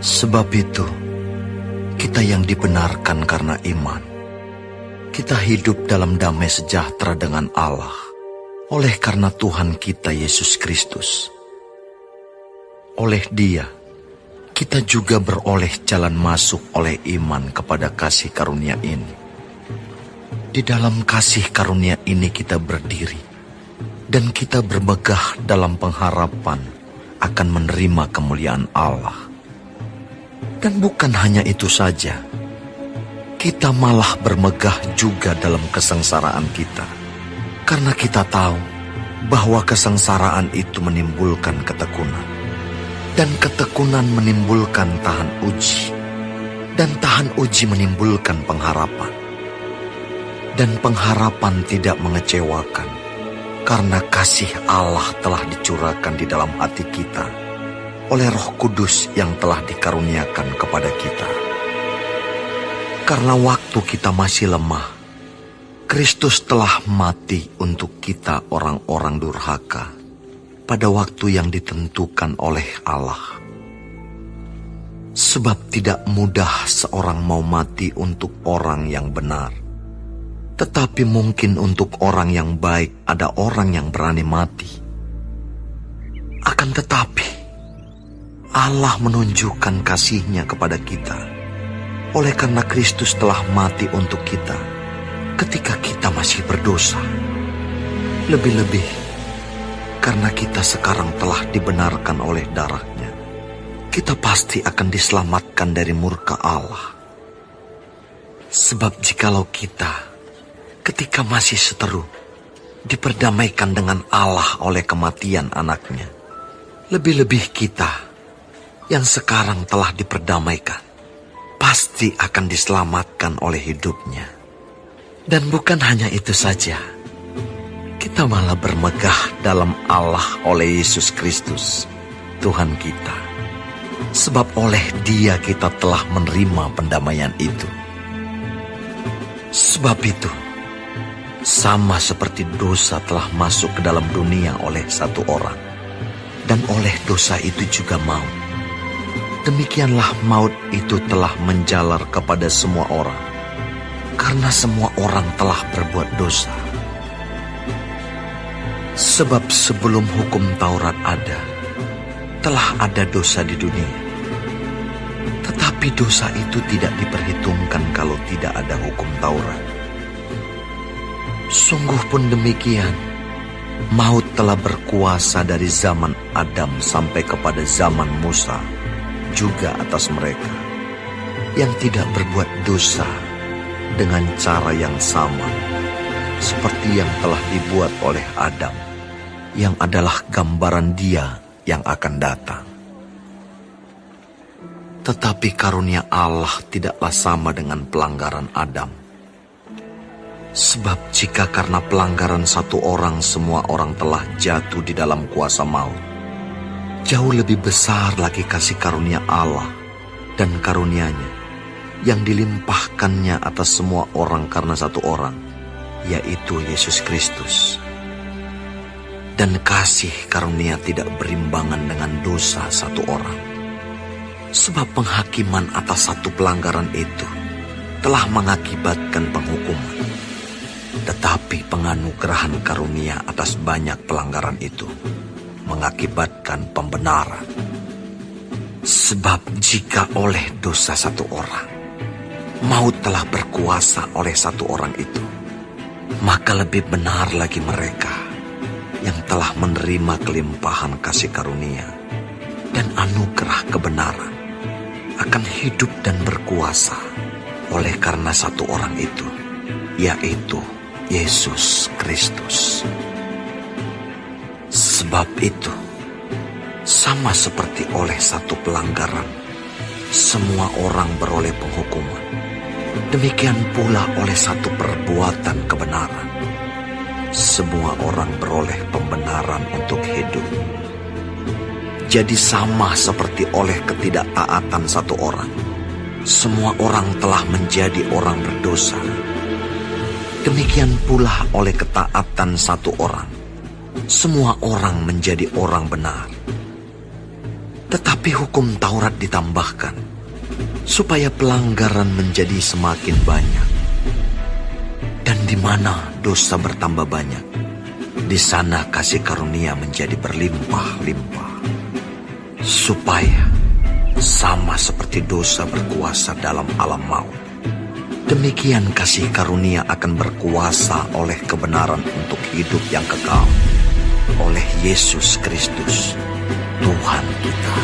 Sebab itu, kita yang dibenarkan karena iman, kita hidup dalam damai sejahtera dengan Allah, oleh karena Tuhan kita Yesus Kristus. Oleh Dia, kita juga beroleh jalan masuk oleh iman kepada kasih karunia ini. Di dalam kasih karunia ini kita berdiri, dan kita bermegah dalam pengharapan akan menerima kemuliaan Allah. Dan bukan hanya itu saja, kita malah bermegah juga dalam kesengsaraan kita. Karena kita tahu bahwa kesengsaraan itu menimbulkan ketekunan. Dan ketekunan menimbulkan tahan uji. Dan tahan uji menimbulkan pengharapan. Dan pengharapan tidak mengecewakan. Karena kasih Allah telah dicurahkan di dalam hati kita oleh Roh Kudus yang telah dikaruniakan kepada kita. Karena waktu kita masih lemah, Kristus telah mati untuk kita orang-orang durhaka pada waktu yang ditentukan oleh Allah. Sebab tidak mudah seorang mau mati untuk orang yang benar. Tetapi mungkin untuk orang yang baik ada orang yang berani mati. Akan tetapi, Allah menunjukkan kasih-Nya kepada kita, oleh karena Kristus telah mati untuk kita, ketika kita masih berdosa. Lebih-lebih, karena kita sekarang telah dibenarkan oleh darah-Nya, kita pasti akan diselamatkan dari murka Allah. Sebab jikalau kita, ketika masih seteru, diperdamaikan dengan Allah oleh kematian anaknya, lebih-lebih kita, yang sekarang telah diperdamaikan, pasti akan diselamatkan oleh hidupnya. Dan bukan hanya itu saja, kita malah bermegah dalam Allah oleh Yesus Kristus, Tuhan kita. Sebab oleh Dia kita telah menerima pendamaian itu. Sebab itu, sama seperti dosa telah masuk ke dalam dunia oleh satu orang, dan oleh dosa itu juga maut. Demikianlah maut itu telah menjalar kepada semua orang, karena semua orang telah berbuat dosa. Sebab sebelum hukum Taurat ada, telah ada dosa di dunia. Tetapi dosa itu tidak diperhitungkan kalau tidak ada hukum Taurat. Sungguh pun demikian, maut telah berkuasa dari zaman Adam sampai kepada zaman Musa, juga atas mereka yang tidak berbuat dosa dengan cara yang sama seperti yang telah dibuat oleh Adam, yang adalah gambaran Dia yang akan datang. Tetapi karunia Allah tidaklah sama dengan pelanggaran Adam. Sebab jika karena pelanggaran satu orang semua orang telah jatuh di dalam kuasa maut, jauh lebih besar lagi kasih karunia Allah dan karunia-Nya yang dilimpahkannya atas semua orang karena satu orang, yaitu Yesus Kristus. Dan kasih karunia tidak berimbangan dengan dosa satu orang. Sebab penghakiman atas satu pelanggaran itu telah mengakibatkan penghukuman. Tetapi penganugerahan karunia atas banyak pelanggaran itu mengakibatkan pembenaran. Sebab jika oleh dosa satu orang, maut telah berkuasa oleh satu orang itu, maka lebih benar lagi mereka yang telah menerima kelimpahan kasih karunia dan anugerah kebenaran akan hidup dan berkuasa oleh karena satu orang itu, yaitu Yesus Kristus. Sebab itu, sama seperti oleh satu pelanggaran, semua orang beroleh penghukuman. Demikian pula oleh satu perbuatan kebenaran, semua orang beroleh pembenaran untuk hidup. Jadi sama seperti oleh ketidaktaatan satu orang, semua orang telah menjadi orang berdosa. Demikian pula oleh ketaatan satu orang, semua orang menjadi orang benar. Tetapi hukum Taurat ditambahkan, supaya pelanggaran menjadi semakin banyak. Dan di mana dosa bertambah banyak, di sana kasih karunia menjadi berlimpah-limpah. Supaya sama seperti dosa berkuasa dalam alam maut, demikian kasih karunia akan berkuasa oleh kebenaran untuk hidup yang kekal oleh Yesus Kristus, Tuhan kita.